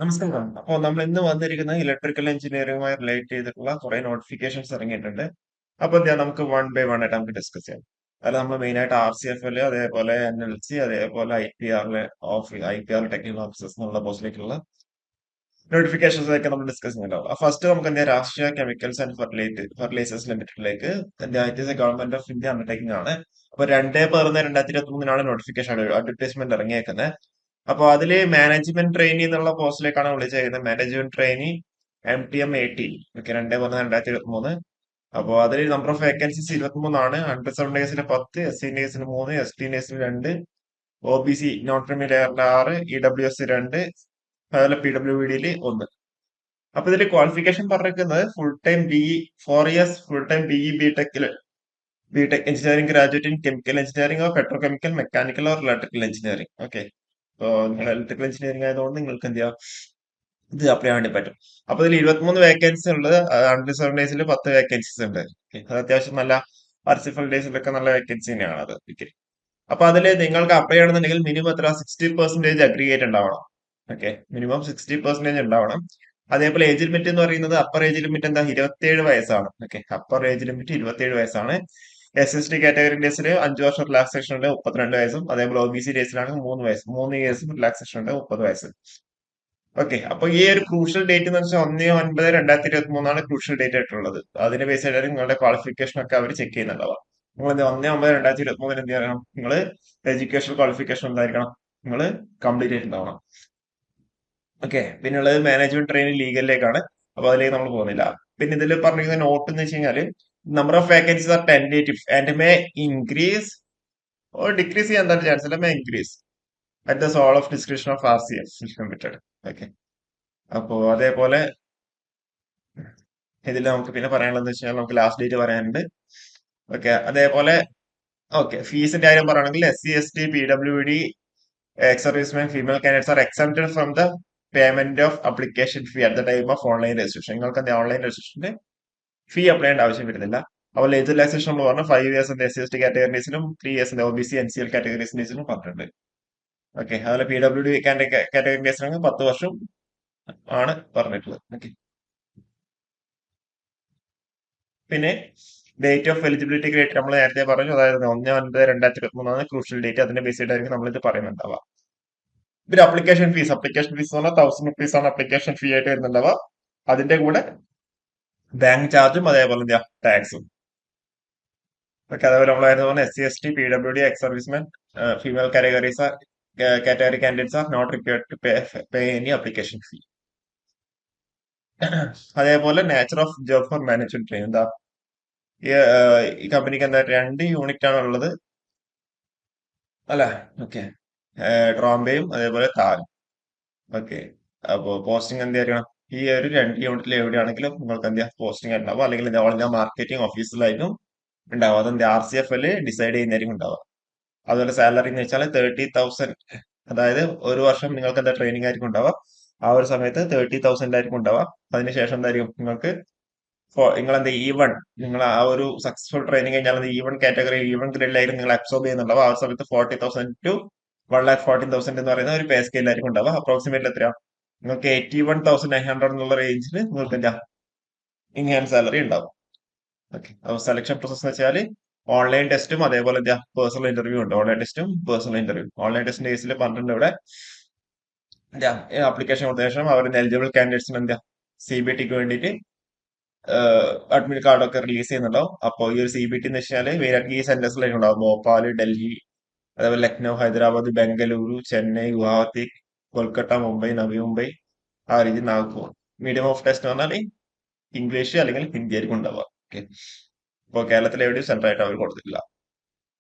നമസ്കാരം. അപ്പോൾ നമ്മൾ ഇന്ന് വന്നിരിക്കുന്നത് ഇലക്ട്രിക്കൽ എഞ്ചിനീയറിംഗുമായി റിലേറ്റ് ചെയ്തിട്ടുള്ള കുറെ നോട്ടിഫിക്കേഷൻസ് ഇറങ്ങിയിട്ടുണ്ട്. അപ്പോൾ നമുക്ക് വൺ ബൈ വൺ ആയിട്ട് നമുക്ക് ഡിസ്കസ് ചെയ്യാം. അതിൽ നമ്മൾ മെയിൻ ആയിട്ട് RCFL, അതേപോലെ NLC, അതേപോലെ IPR ടെക്നിക്കൽ ഓഫീസേഴ്സ് എന്നുള്ള പോസ്റ്റിലേക്കുള്ള നോട്ടിഫിക്കേഷൻസ് ഒക്കെ നമ്മൾ ഡിസ്കസ് ചെയ്യുന്നുണ്ടാവും. ഫസ്റ്റ് നമുക്ക് രാഷ്ട്രീയ കെമിക്കൽസ് ആൻഡ് ഫെർട്ടിലൈസേഴ്സ് ലിമിറ്റഡിലേക്ക് ഗവൺമെന്റ് ഓഫ് ഇന്ത്യ അണ്ടർടേക്കിംഗ് ആണ്. അപ്പൊ 2/11/2023 നോട്ടിഫിക്കേഷൻ അഡ്വർടൈസ്മെന്റ് ഇറങ്ങിയേക്കുന്നത്. അപ്പൊ അതില് മാനേജ്മെന്റ് ട്രെയിനി എന്നുള്ള പോസ്റ്റിലേക്കാണ് വിളിച്ചേക്കുന്നത്. Management trainee MTM 18. ഓക്കെ, 2/11/2023. അപ്പൊ അതിൽ നമ്പർ ഓഫ് വേക്കൻസീസ് 23 അൺറിസർവ്ഡ് കേസിന് 10, SC കേസിന് 3, ST കേസിന് 2, OBC നോൺ ക്രിമിനൽ 6, EWS 2, അതുപോലെ PWD 1. അപ്പൊ ഇതിന്റെ ക്വാളിഫിക്കേഷൻ പറഞ്ഞിരിക്കുന്നത് full time BE 4 years full time BE B Tech engineering graduate in chemical engineering or petrochemical mechanical or electrical engineering. Okay, അപ്പോൾ നിങ്ങൾ electrical engineering ആയതുകൊണ്ട് നിങ്ങൾക്ക് എന്ത് ചെയ്യാം, ഇത് അപ്ലൈ ചെയ്യാൻ വേണ്ടി പറ്റും. അപ്പൊ ഇതിൽ 23 വേക്കൻസി ഉള്ളത്. അൺറിസർവ്ഡ് ഡേയ്സിൽ 10 വേക്കൻസീസ് ഉണ്ട്. Okay, അത് അത്യാവശ്യം നല്ല RCFL ഡേയ്സിലൊക്കെ നല്ല വേക്കൻസി തന്നെയാണ് അത്. Okay. അപ്പൊ അതിൽ നിങ്ങൾക്ക് അപ്ലൈ ചെയ്യണമെന്നുണ്ടെങ്കിൽ മിനിമം എത്ര 60% അഗ്രിഗേറ്റ് ഉണ്ടാവണം. ഓക്കെ, മിനിമം 60% ഉണ്ടാവണം. അതേപോലെ ഏജ് ലിമിറ്റ് എന്ന് പറയുന്നത് അപ്പർ ഏജ് ലിമിറ്റ് 27 വയസ്സാണ്. ഓക്കെ, അപ്പർ ഏജ് ലിമിറ്റ് 27 വയസ്സാണ്. SST കാറ്റഗറി ഡേയ്സിൽ 5 വർഷം റിലാക്സേഷൻ ഉണ്ട്, 32 വയസ്സും. അതേപോലെ OBC ഡേയ്സിലാണെങ്കിൽ 3 ഇയേഴ്സും റിലാക്സേഷൻ ഉണ്ട്, 30 വയസ്സ്. ഓക്കെ, അപ്പൊ ഈ ഒരു ക്രൂഷ്യൽ ഡേറ്റ് എന്ന് വെച്ചാൽ 1/9/2023 ക്രൂഷ്യൽ ഡേറ്റ് ആയിട്ടുള്ളത്. അതിന്റെ ബേസ് ആയിട്ട് നിങ്ങളുടെ ക്വാളിഫിക്കേഷൻ ഒക്കെ അവർ ചെക്ക് ചെയ്യുന്നുണ്ടാവുക. നിങ്ങൾ 1/9/2023 എന്ത് ചെയ്യണം, നിങ്ങൾ എഡ്യൂക്കേഷൻ ക്വാളിഫിക്കേഷൻ എന്തായിരിക്കണം, നിങ്ങൾ കംപ്ലീറ്റ് ചെയ്തിട്ടുണ്ടാവണം. ഓക്കെ, പിന്നെ ഉള്ളത് മാനേജ്മെന്റ് ട്രെയിനിങ് ലീഗലിലേക്കാണ്. അപ്പൊ അതിലേക്ക് നമ്മൾ പോകുന്നില്ല. പിന്നെ ഇതിൽ പറഞ്ഞിരിക്കുന്ന നോട്ട് എന്ന് വെച്ച് കഴിഞ്ഞാൽ number of vacancies are tentative and may increase or decrease ചെയ്യാൻ എന്താ ചാൻസ് ഇല്ല, may increase at the sole of description of RCF limited. Okay, അപ്പോ അതേപോലെ ഇതിൽ നമുക്ക് പിന്നെ പറയാനുള്ളത് വെച്ചാൽ നമുക്ക് ലാസ്റ്റ് ഡേറ്റ് പറയാനുണ്ട്. ഓക്കെ, അതേപോലെ ഓക്കെ, ഫീസിന്റെ കാര്യം പറയുകയാണെങ്കിൽ SC ST PWD ex serviceman female candidates are exempted from the payment of application fee at the time of online registration. നിങ്ങൾക്ക് എന്താ ഓൺലൈൻ രജിസ്ട്രേഷന്റെ ഫീ അപ്ലൈ ചെയ്യേണ്ട ആവശ്യം വരുന്നില്ല. അപ്പോൾ ഏജ് റിലാക്സേഷൻ നമ്മൾ പറഞ്ഞു 5 years SC ST കാറ്റഗറീസിനും 3 years OBC NCL കാറ്റഗറീസിനും പറഞ്ഞിട്ടുണ്ട്. Okay, അതുപോലെ PWD കാറ്റഗറീസിനാണെങ്കിൽ 10 വർഷം ആണ് പറഞ്ഞിട്ടുള്ളത്. ഓക്കെ, പിന്നെ ഡേറ്റ് ഓഫ് എലിജിബിലിറ്റി ക്രൈറ്റീരിയ നമ്മൾ നേരത്തെ പറഞ്ഞു, അതായത് 1/9/2023 ക്രൂഷ്യൽ ഡേറ്റ്. അതിന്റെ ബേസ് ആയിരിക്കും നമ്മളിത് പറയുന്നുണ്ടാവുക. പിന്നെ അപ്ലിക്കേഷൻ ഫീസ് എന്ന് പറഞ്ഞാൽ 1000 rupees ആണ് അപ്ലിക്കേഷൻ ഫീ ആയിട്ട് വരുന്നുണ്ടാവുക. അതിന്റെ കൂടെ ബാങ്ക് ചാർജും അതേപോലെ ടാക്സും. ഓക്കെ, അതേപോലെ നമ്മളായിരുന്നു പറഞ്ഞ SC ST PWD ex servicemen female category candidates are not required to pay any application fee. അതേപോലെ nature of job for management train എന്താ, ഈ കമ്പനിക്ക് എന്താ 2 യൂണിറ്റ് ആണ് ഉള്ളത് അല്ലെ. ഓക്കെ, ട്രോംബയും അതേപോലെ താലും. ഓക്കെ, അപ്പോ പോസ്റ്റിംഗ് എന്തായിരിക്കണം, ഈ ഒരു 2 യൂണിറ്റിൽ എവിടെയാണെങ്കിലും നിങ്ങൾക്ക് എന്താ പോസ്റ്റിംഗ് ഉണ്ടാവും. അല്ലെങ്കിൽ ഓൾ ഇന്ത്യ മാർക്കറ്റിംഗ് ഓഫീസിലായിരിക്കും ഉണ്ടാവും. അതെന്താ RCFL ഡിസൈഡ് ചെയ്യുന്നതായിരിക്കും ഉണ്ടാവുക. അതുപോലെ സാലറി എന്ന് വെച്ചാൽ 30,000. അതായത് ഒരു വർഷം നിങ്ങൾക്ക് എന്താ ട്രെയിനിങ് ആയിരിക്കും ഉണ്ടാവുക. ആ ഒരു സമയത്ത് 30,000 ആയിരിക്കും ഉണ്ടാവുക. അതിനുശേഷം എന്തായിരിക്കും നിങ്ങൾക്ക് നിങ്ങൾ എന്താ E1, നിങ്ങൾ ആ ഒരു സക്സസ്ഫുൾ ട്രെയിനിങ് കഴിഞ്ഞാൽ E1 കാറ്റഗറി E1 ഗ്രേഡിലായിരിക്കും നിങ്ങൾ അബ്സോർബ് ചെയ്യുന്നുണ്ടാവുക. ആ ഒരു സമയത്ത് 40,000 to 1,14,000 എന്ന് പറയുന്ന ഒരു പേ സ്കെയിലായിരിക്കും ഉണ്ടാവുക. അപ്രോക്സിമേറ്റ്ലി എത്രയാ, നിങ്ങൾക്ക് 81,900 എന്നുള്ള റേഞ്ചിൽ നിങ്ങൾക്ക് എന്താ ഇൻ ഹാൻഡ് സാലറി ഉണ്ടാവും. ഓക്കെ, അപ്പോൾ സെലക്ഷൻ പ്രോസസ് എന്ന് വെച്ചാൽ ഓൺലൈൻ ടെസ്റ്റും അതേപോലെ പേഴ്സണൽ ഇന്റർവ്യൂ ഉണ്ട്. ഓൺലൈൻ ടെസ്റ്റും പേഴ്സണൽ ഇന്റർവ്യൂ. ഓൺലൈൻ ടെസ്റ്റിന്റെ കേസിൽ 12 ഇവിടെ ആപ്ലിക്കേഷൻ കൊടുത്ത ശേഷം അവർ എലിജിബിൾ കാൻഡിഡേറ്റ്സിന് CBTക്ക് വേണ്ടിയിട്ട് അഡ്മിറ്റ് കാർഡൊക്കെ റിലീസ് ചെയ്യുന്നുണ്ടാവും. അപ്പോൾ ഈ ഒരു CBT എന്ന് വെച്ചാൽ മെയിനായിട്ട് ഈ സെന്റേഴ്സിലേക്ക് ഉണ്ടാവും. ഭോപ്പാൽ, ഡൽഹി, അതേപോലെ ലക്നൗ, ഹൈദരാബാദ്, ബംഗളൂരു, ചെന്നൈ, ഗുവാഹത്തി, കൊൽക്കത്ത, മുംബൈ, നവി മുംബൈ, ആ രീതി നാഗ്പൂർ. മീഡിയം ഓഫ് ടെസ്റ്റ് എന്ന് പറഞ്ഞാൽ ഇംഗ്ലീഷ് അല്ലെങ്കിൽ ഹിന്ദി ആയിരിക്കും ഉണ്ടാവുക. ഓക്കെ, ഇപ്പോൾ കേരളത്തിൽ എവിടെയും സെന്റർ ആയിട്ട് അവർ കൊടുത്തിട്ടില്ല.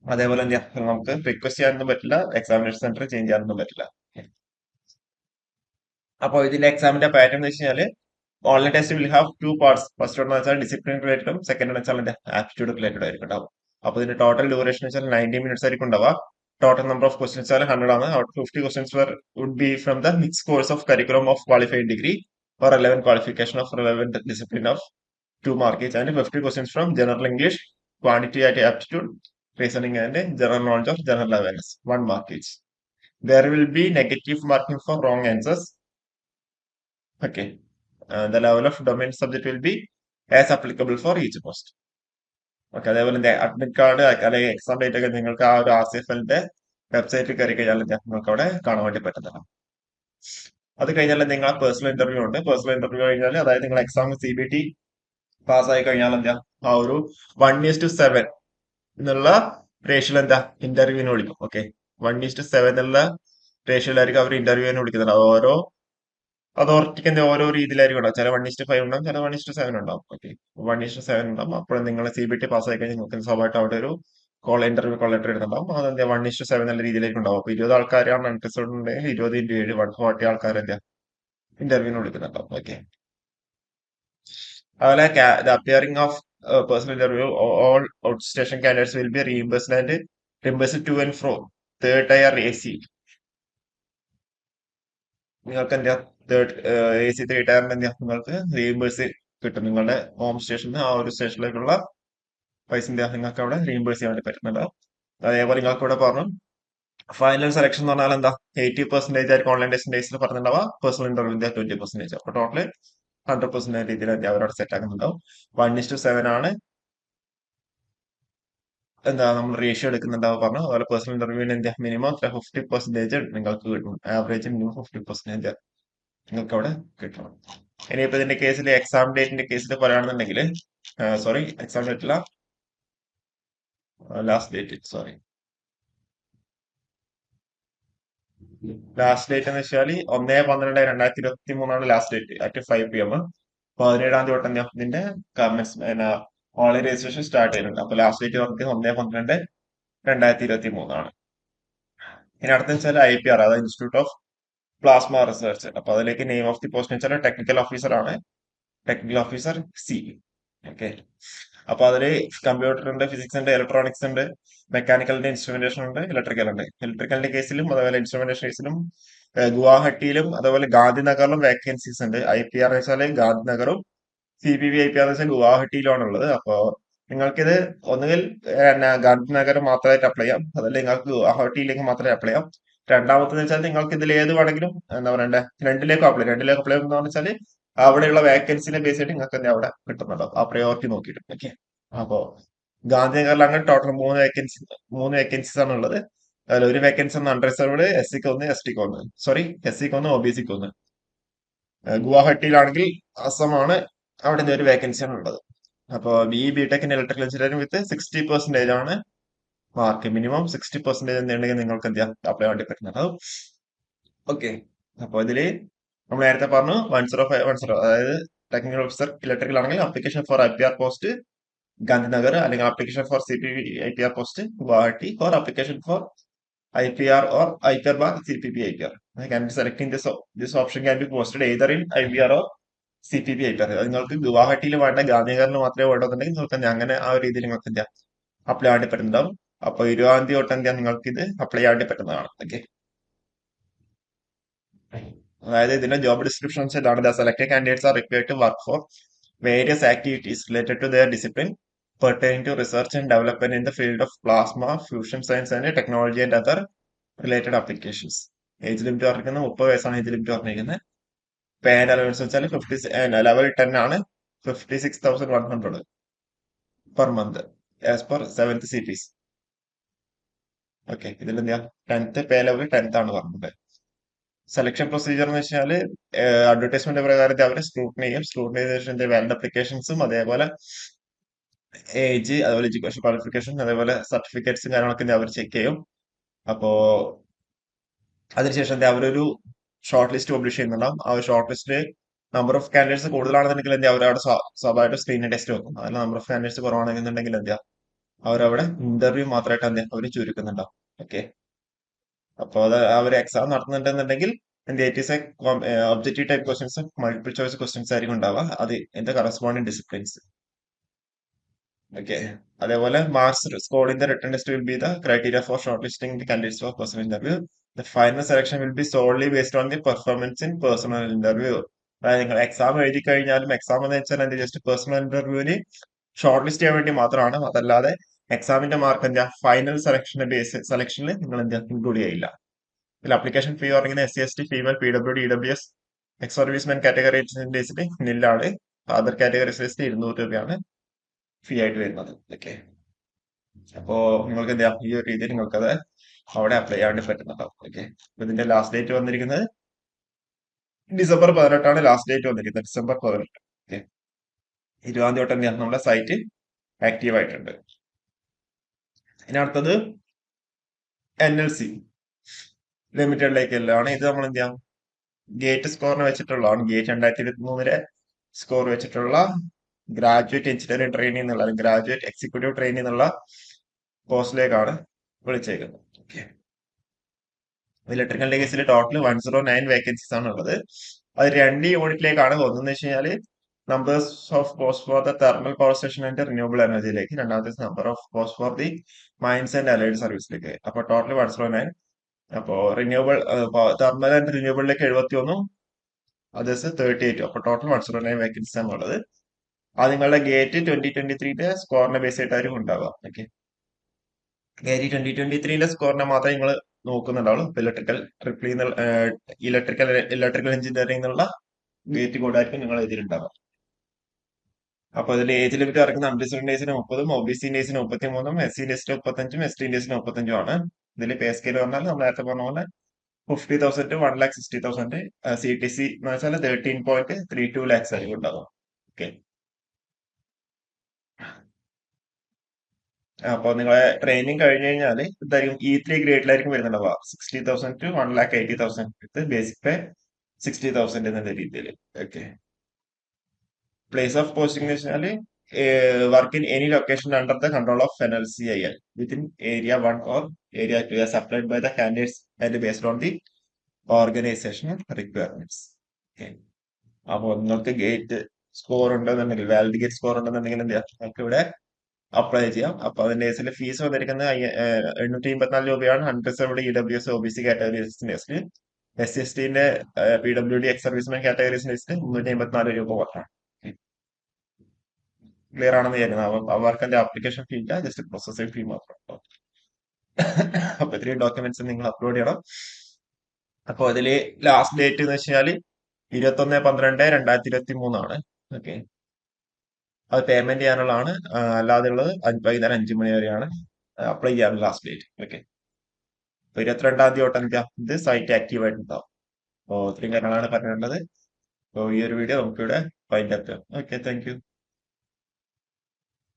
അതേപോലെ നമുക്ക് റിക്വസ്റ്റ് ചെയ്യാനൊന്നും പറ്റില്ല, എക്സാമിനേഷൻ സെന്റർ ചേഞ്ച് ചെയ്യാനൊന്നും പറ്റില്ല. അപ്പോൾ ഇതിന്റെ എക്സാമിന്റെ പാറ്റേൺ എന്ന് വെച്ച് കഴിഞ്ഞാൽ online test will have 2 parts. First എന്ന് വെച്ചാൽ ഡിസിപ്ലിൻ റിലേറ്റഡും സെക്കൻഡ് എന്ന് വെച്ചാൽ ആപ്റ്റിറ്റ്യൂഡ് റിലേറ്റഡ് ആയിരിക്കും ഉണ്ടാവും. അപ്പോൾ ഇതിന്റെ ടോട്ടൽ ഡ്യൂറേഷൻ വെച്ചാൽ 90 മിനിറ്റ്സ് ആയിരിക്കും ഉണ്ടാവുക. ടോട്ടൽ നമ്പർ ഓഫ് ക്വസ്റ്റൻസ് 100 ആണ്. Out 50 questions would be from the mix course of curriculum of qualified degree or relevant qualification of relevant discipline of 2 mark each, and 50 questions from general English, quantitative aptitude, reasoning, and general knowledge of general awareness, 1 mark each. There will be negative marking for wrong answers. Okay. The level of domain subject will be as applicable for each post. Okay, അതേപോലെ admit card അല്ലെങ്കിൽ exam date ഒക്കെ നിങ്ങൾക്ക് ആ ഒരു RCFLന്റെ വെബ്സൈറ്റിൽ കയറി കഴിഞ്ഞാൽ നിങ്ങൾക്ക് അവിടെ കാണാൻ വേണ്ടി പറ്റുന്നതാണ്. അത് കഴിഞ്ഞാൽ നിങ്ങൾ പേഴ്സണൽ ഇന്റർവ്യൂ ഉണ്ട്. പേഴ്സണൽ ഇന്റർവ്യൂ കഴിഞ്ഞാൽ അതായത് നിങ്ങൾ എക്സാം CBT പാസ്സായി കഴിഞ്ഞാൽ ആ ഒരു 1:7 എന്നുള്ള റേഷ്യൽ ഇന്റർവ്യൂവിന് വിളിക്കും. ഓക്കെ, 1:7 എന്നുള്ള റേഷ്യയിലായിരിക്കും അവർ ഇന്റർവ്യൂവിന് വിളിക്കുന്നത്. ഓരോ അതോറിറ്റിക്ക് ഓരോ രീതിയിലായിരിക്കും ഉണ്ടാവും. ചില 1:5 ഉണ്ടാവും, ചില 1:7 ഉണ്ടാവും. ഓക്കെ, 1:7 ഉണ്ടാവും. അപ്പോൾ നിങ്ങൾ CBT പാസ്സായി കഴിഞ്ഞാൽ നിങ്ങൾക്ക് സ്വാഭാവികമായിട്ട് അവിടെ ഒരു ഇന്റർവ്യൂ കോൾ ലെറ്റർ എടുത്തിട്ടുണ്ടാവും. അത് 1:7 എന്നുള്ള രീതിയിലേക്ക് ഉണ്ടാവും. അപ്പൊ 20 ആൾക്കാരാണ് അൺറിസർവ്ഡ് ഉണ്ടെങ്കിൽ 20 × 7 140 ആൾക്കാർ ഇന്റർവ്യൂവിന് വിളിക്കുന്നുണ്ടാവും. ഓക്കെ, അതുപോലെ the appearing of personal interview, all outstation candidates will be reimbursed to and fro third tier AC. നിങ്ങൾക്ക് തേർഡ് AC 3 ടയറിന് നിങ്ങൾക്ക് റീഇംബേഴ്സ് കിട്ടും. നിങ്ങളുടെ ഹോം സ്റ്റേഷനിൽ ആ ഒരു സ്റ്റേഷനിലേക്കുള്ള പൈസ നിങ്ങൾക്ക് അവിടെ റീഇംബേഴ്സ് ചെയ്യാൻ വേണ്ടി പറ്റുന്നുണ്ട്. അതേപോലെ നിങ്ങൾക്ക് ഇവിടെ പറഞ്ഞു ഫൈനൽ സെലക്ഷൻ എന്ന് പറഞ്ഞാൽ 80% ആയിരിക്കും ഓൺലൈൻ ടെസ്റ്റ് ബേസിൽ പറഞ്ഞിട്ടുണ്ടാവുക. Personal interview 20%. അപ്പൊ ടോട്ടല് 100% രീതിയിൽ അവരോട് സെറ്റ് ആക്കുന്നുണ്ടാവും. 1:7 ആണ് നമ്മൾ റേഷ്യോ എടുക്കുന്നുണ്ടാവും പറഞ്ഞു. അതുപോലെ പേഴ്സണൽ ഇന്റർവ്യൂവിന് മിനിമം 50% നിങ്ങൾക്ക് കിട്ടും. ആവറേജ് മിനിമം 50% നിങ്ങൾക്ക് അവിടെ കിട്ടണം. ഇനിയിപ്പോ ഇതിന്റെ കേസിൽ എക്സാം ഡേറ്റിന്റെ കേസിൽ പറയുകയാണെന്നുണ്ടെങ്കിൽ സോറി, എക്സാം ഡേറ്റില്ല, last date, sorry, last date എന്ന് വെച്ചാൽ 1/12/2023 ലാസ്റ്റ് ഡേറ്റ് അറ്റ് 5 PM. 17-ാം തീയതി തൊട്ട് ഇതിന്റെ ഓൺലൈൻ രജിസ്ട്രേഷൻ സ്റ്റാർട്ട് ചെയ്യുന്നുണ്ട്. അപ്പൊ ലാസ്റ്റ് ഡേറ്റ് പറഞ്ഞത് 1/12/2023 ഇനി അടുത്ത വെച്ചാൽ IPR, അതായത് ഇൻസ്റ്റിറ്റ്യൂട്ട് ഓഫ് പ്ലാസ്മ റിസർച്ച്. അപ്പൊ അതിലേക്ക് നെയിം ഓഫ് ദി പോസ്റ്റ് വെച്ചാൽ ടെക്നിക്കൽ ഓഫീസർ ആണ്. Technical officer C. ഓക്കെ, അപ്പൊ അതില് കമ്പ്യൂട്ടർ ഉണ്ട്, ഫിസിക്സ് ഉണ്ട്, ഇലക്ട്രോണിക്സ് ഉണ്ട്, മെക്കാനിക്കലിന്റെ ഇൻസ്ട്രുമെന്റേഷൻ ഉണ്ട്, ഇലക്ട്രിക്കൽ ഉണ്ട്. ഇലക്ട്രിക്കലിന്റെ കേസിലും അതുപോലെ ഇൻസ്ട്രുമെന്റേഷൻ കേസിലും ഗുവാഹട്ടിയിലും അതുപോലെ ഗാന്ധിനഗറിലും വേക്കൻസീസ് ഉണ്ട്. IPR എന്ന് വെച്ചാൽ ഗാന്ധിനഗറും CPP/IPR എന്ന് വെച്ചാൽ ഗുവാഹട്ടിയിലാണ് ഉള്ളത്. അപ്പോ നിങ്ങൾക്കിത് ഒന്നുകിൽ ഗാന്ധിനഗർ മാത്രമായിട്ട് അപ്ലൈ ചെയ്യാം, അതല്ലെങ്കിൽ നിങ്ങൾക്ക് ഗുവാഹട്ടിയിലേക്ക് മാത്രമേ അപ്ലൈ ചെയ്യാം. രണ്ടാമത്തെന്ന് വെച്ചാൽ നിങ്ങൾക്ക് ഇതിൽ ഏത് വേണമെങ്കിലും എന്താ പറയണ്ടേ, രണ്ടിലേക്ക് അപ്ലൈ ചെയ്യുന്ന വെച്ചാൽ അവിടെയുള്ള വേക്കൻസിനെ ബേസ് ചെയ്തിട്ട് നിങ്ങൾക്ക് അവിടെ കിട്ടുന്നുണ്ടാവും, ആ പ്രയോറിറ്റി നോക്കിയിട്ട്. ഓക്കെ, അപ്പോ ഗാന്ധിനഗറിൽ അങ്ങനെ ടോട്ടൽ മൂന്ന് വേക്കൻസീസ് ആണ് ഉള്ളത്. അതിൽ ഒരു വേക്കൻസി അൺറിസർവ്ഡ്, SC-ക്ക് ഒന്ന്, ST-ക്ക് ഒന്ന്, സോറി, SC-ക്ക് ഒന്ന്, OBC-ക്ക് ഒന്ന്. ഗുവാഹട്ടിയിലാണെങ്കിൽ അസമാണ് അവിടെ ഒരു വേക്കൻസിയാണ് ഉള്ളത്. അപ്പോ BTech ഇൻ ഇലക്ട്രിക്കൽ എഞ്ചിനീയറിംഗ് വിത്ത് 60% ആണ് മാർക്ക്. മിനിമം 60% ഉണ്ടെങ്കിൽ നിങ്ങൾക്ക് അപ്ലൈ വേണ്ടി പറ്റുന്നുണ്ടാവും. ഓക്കെ, അപ്പൊ ഇതില് നമ്മൾ നേരത്തെ പറഞ്ഞു 10510, അതായത് ടെക്നിക്കൽ ഓഫീസർ ഇലക്ട്രിക്കൽ ആണെങ്കിൽ application for IPR post Gandhinagar, അല്ലെങ്കിൽ application for CPP/IPR post Guwahati, or application for IPR or IPR bar CPP/IPR. Can be selecting this option can be posted either in IPR or CPP/IPR. അത് നിങ്ങൾക്ക് ഗുവാഹട്ടിയിൽ വേണ്ട, ഗാന്ധിനഗറിൽ മാത്രമേ വേണ്ടതുണ്ടെങ്കിൽ നിങ്ങൾക്ക് അങ്ങനെ ആ ഒരു രീതിയിൽ നിങ്ങൾക്ക് അപ്ലൈ ആണ്ടി പറ്റുന്നുണ്ടാവും. അപ്പൊ 20-ാം തീയതി തൊട്ട് നിങ്ങൾക്ക് ഇത് അപ്ലൈ ആണ്ടി പറ്റുന്നതാണ്. ഓക്കെ, അതായത് ഇതിന്റെ ജോബ് ഡിസ്ക്രിപ്ഷൻ ഇതാണ്. The selected candidates are required to work for various activities related to their discipline pertaining to research and development in the field of plasma, fusion science and technology and other related applications. Age limit പറഞ്ഞിരിക്കുന്നത് 30 വയസ്സാണ് age limit പറഞ്ഞിരിക്കുന്നത്. പേ allowance വെച്ചാൽ level 10 ആണ്, 56,100 per month as per 7th CPs. Okay, ഇതിൽ 10th പേ level 10th ആണ് പറഞ്ഞത്. Selection procedure എന്ന് വെച്ചാൽ അഡ്വർടൈസ്മെന്റ് പ്രകാരം അവർ സ്ക്രൂട്ടിനി ചെയ്യും. സ്ക്രൂട്ടിനൈസേഷന്റെ വാലിഡ് അപ്ലിക്കേഷൻസും അതേപോലെ ഏജ്, അതുപോലെ എഡ്യൂക്കേഷൻ ക്വാളിഫിക്കേഷൻ, അതേപോലെ സർട്ടിഫിക്കറ്റ്സും കാര്യങ്ങളൊക്കെ അവർ ചെക്ക് ചെയ്യും. അപ്പോ അതിനുശേഷം അവരൊരു ഷോർട്ട് ലിസ്റ്റ് പബ്ലിഷ് ചെയ്യുന്നുണ്ടാവും. ആ ഒരു short list number of candidates കൂടുതലാണെന്നുണ്ടെങ്കിൽ അവരവിടെ സ്വാഭാവികമായിട്ട് സ്ക്രീനിങ് ടെസ്റ്റ് വെക്കും. അതിൽ നമ്പർ ഓഫ് കാൻഡിഡേറ്റ്സ് കുറവാണെന്നുണ്ടെങ്കിൽ അവരവിടെ ഇന്റർവ്യൂ മാത്രമായിട്ട് അവർ ചുരുക്കുന്നുണ്ടാവും. ഓക്കെ, അപ്പൊ അത് അവർ എക്സാം നടത്തുന്നുണ്ടെന്നുണ്ടെങ്കിൽ it is objective type questions, multiple choice questions ആയിരിക്കും ഉണ്ടാവുക. അത് എന്റെ കറസ്പോണ്ടിങ് ഡിസിപ്ലിൻസ്. ഓക്കെ, അതേപോലെ marks scored in the written test will be the criteria for short listing the candidates for personal interview. The final selection will be solely based on the performance in personal interview. അതായത് നിങ്ങൾ exam എഴുതി കഴിഞ്ഞാലും exam എന്ന് വെച്ചാൽ just personal ഇന്റർവ്യൂവിന് short list ചെയ്യാൻ വേണ്ടി മാത്രമാണ്. അതല്ലാതെ എക്സാമിന്റെ മാർക്ക് ഫൈനൽ സെലക്ഷനിൽ നിങ്ങൾ ഇൻക്ലൂഡ് ചെയ്യില്ല. ഇതിൽ അപ്ലിക്കേഷൻ ഫീ പറയുന്നത് SC ST female PWD EWS ex servicemen കാറ്റഗറീസിന്റെ നില്ലാണ്. അതർ കാറ്റഗറീസ് 200 രൂപയാണ് ഫീ ആയിട്ട് വരുന്നത്. ഓക്കെ. അപ്പോ നിങ്ങൾക്ക് എന്താ ഈ ഒരു രീതിയിൽ നിങ്ങൾക്കത് അവിടെ അപ്ലൈ ചെയ്യാൻ വേണ്ടി പറ്റുന്നുണ്ടാവും. ഓക്കെ. ഇതിന്റെ ലാസ്റ്റ് ഡേറ്റ് വന്നിരിക്കുന്നത് ഡിസംബർ 18 ലാസ്റ്റ് ഡേറ്റ് വന്നിരിക്കുന്നത്. ഡിസംബർ 18. ഓക്കെ. 20 തൊട്ട് എന്താണ് നമ്മുടെ സൈറ്റ് ആക്റ്റീവ് ആയിട്ടുണ്ട്. ഇനി അടുത്തത് NLC ലിമിറ്റഡിലേക്കെല്ലാം ഇത് നമ്മൾ എന്ത് ചെയ്യാം, ഗേറ്റ് സ്കോറിനെ വെച്ചിട്ടുള്ളതാണ്. ഗേറ്റ് 2023 സ്കോർ വെച്ചിട്ടുള്ള ഗ്രാജുവേറ്റ് എഞ്ചിനീയറിംഗ് ട്രെയിനി എന്നുള്ള, അല്ലെങ്കിൽ ഗ്രാജുവേറ്റ് എക്സിക്യൂട്ടീവ് ട്രെയിനി എന്നുള്ള പോസ്റ്റിലേക്കാണ് വിളിച്ചേക്കുന്നത്. ഓക്കെ. ഇലക്ട്രിക്കൽ കേസിൽ ടോട്ടൽ 109 വേക്കൻസീസ് ആണ് ഉള്ളത്. അത് 2 യൂണിറ്റിലേക്കാണ്. ഒന്നെന്ന് വെച്ച് കഴിഞ്ഞാൽ numbers of post for the thermal power station and renewable എനർജിയിലേക്ക്, രണ്ടാമത്തെ number of post for the mines and allied സർവീസിലേക്ക്. അപ്പൊ ടോട്ടൽ 109. അപ്പോ റിന്യൂവബിൾ തെർമൽ ആൻഡ് റിന്യൂവബിളിലേക്ക് 71, അതേഴ്സ് 38. അപ്പൊ ടോട്ടൽ 109 വേക്കൻസീസ് ആണ് ഉള്ളത്. അത് നിങ്ങളുടെ ഗേറ്റ് 2023 സ്കോറിനെ ബേസ് ആയിട്ടായിരിക്കും ഉണ്ടാവുക. ഓക്കെ. ഗേറ്റ് 2023 സ്കോറിനെ മാത്രമേ നിങ്ങൾ നോക്കുന്നുണ്ടാവുള്ളൂ. ഇലക്ട്രിക്കൽ ട്രിപ്പിൾ ഇലക്ട്രിക്കൽ എഞ്ചിനീയറിംഗ് എന്നുള്ള ഗേറ്റ് കോഡായിരിക്കും നിങ്ങൾ എഴുതിയിട്ടുണ്ടാവുക. അപ്പൊ അതിൽ ഏജ് ലിമിറ്റ് ഇറക്കുന്ന അൺറിസർവ്ഡ് ഡേയ്സിന് 30, OBC ഡേയ്സിന് 33, SC ഡേയ്സിന് 35, ST ഡേയ്സിന് 35 ആണ്. ഇതിൽ പേ സ്കെയിൽ പറഞ്ഞാൽ നമ്മൾ നേരത്തെ പറഞ്ഞ പോലെ 50,000 to 1,60,000. CTC എന്ന് വെച്ചാൽ 13.32 lakhs ആയിരിക്കും ഉണ്ടാവുക. ഓക്കെ. അപ്പൊ നിങ്ങളെ ട്രെയിനിങ് കഴിഞ്ഞ് കഴിഞ്ഞാൽ എന്തായിരിക്കും, E3 ഗ്രേഡിലായിരിക്കും വരുന്നുണ്ടാവുക. 60,000 to 1,80,000 with basic pay 60,000 എന്നുള്ള രീതിയിൽ. ഓക്കെ. പ്ലേസ് ഓഫ് പോസ്റ്റിംഗ് എന്ന് വെച്ചാൽ work in any location under the control of NLCIL within area 1 or area 2 as applied by the candidates and based on the organizational requirements. Okay. അപ്പോൾ നിങ്ങൾക്ക് gate score ഉണ്ടെന്നുണ്ടെങ്കിൽ, valid gate score ഉണ്ടെന്നുണ്ടെങ്കിൽ എന്ത് ചെയ്യാം, നമുക്ക് ഇവിടെ അപ്ലൈ ചെയ്യാം. അപ്പൊ അതിന്റെ ഫീസ് വന്നിരിക്കുന്നത് 854 രൂപയാണ്. അൺറിസർവ്ഡ് EWS OBC കാറ്റഗറീസിന് SC/STന്റെ PWD എക്സ് സർവീസ്മാൻ കാറ്റഗറീസിന് 354 രൂപ മാത്രമാണ്. ക്ലിയർ ആണെന്ന് വിചാരിക്കുന്നത്. അവർക്ക് എന്റെ ആപ്ലിക്കേഷൻ ഫീ ഇല്ല, ജസ്റ്റ് പ്രോസസിംഗ് ഫീ മാത്രം. അപ്പൊ ഇത്രയും ഡോക്യുമെന്റ്സ് നിങ്ങൾ അപ്ലോഡ് ചെയ്യണം. അപ്പൊ അതില് ലാസ്റ്റ് ഡേറ്റ് എന്ന് വെച്ചാൽ 21/12/2023 ആണ്. ഓക്കെ. അത് പേയ്മെന്റ് ചെയ്യാനുള്ളതാണ്. അല്ലാതെ ഉള്ളത് വൈകുന്നേരം 5 മണി വരെയാണ് അപ്ലൈ ചെയ്യാനുള്ള ലാസ്റ്റ് ഡേറ്റ്. ഓക്കെ. അപ്പൊ 22 തൊട്ട് എനിക്ക് ഇത് സൈറ്റ് ആക്റ്റീവ് ആയിട്ടുണ്ടാവും. അപ്പോൾ ഇത്രയും കാര്യങ്ങളാണ് പറയേണ്ടത്. അപ്പോൾ ഈ ഒരു വീഡിയോ നമുക്കിവിടെ വൈൻഡ് അപ്പ് ചെയ്യാം. Okay, thank you.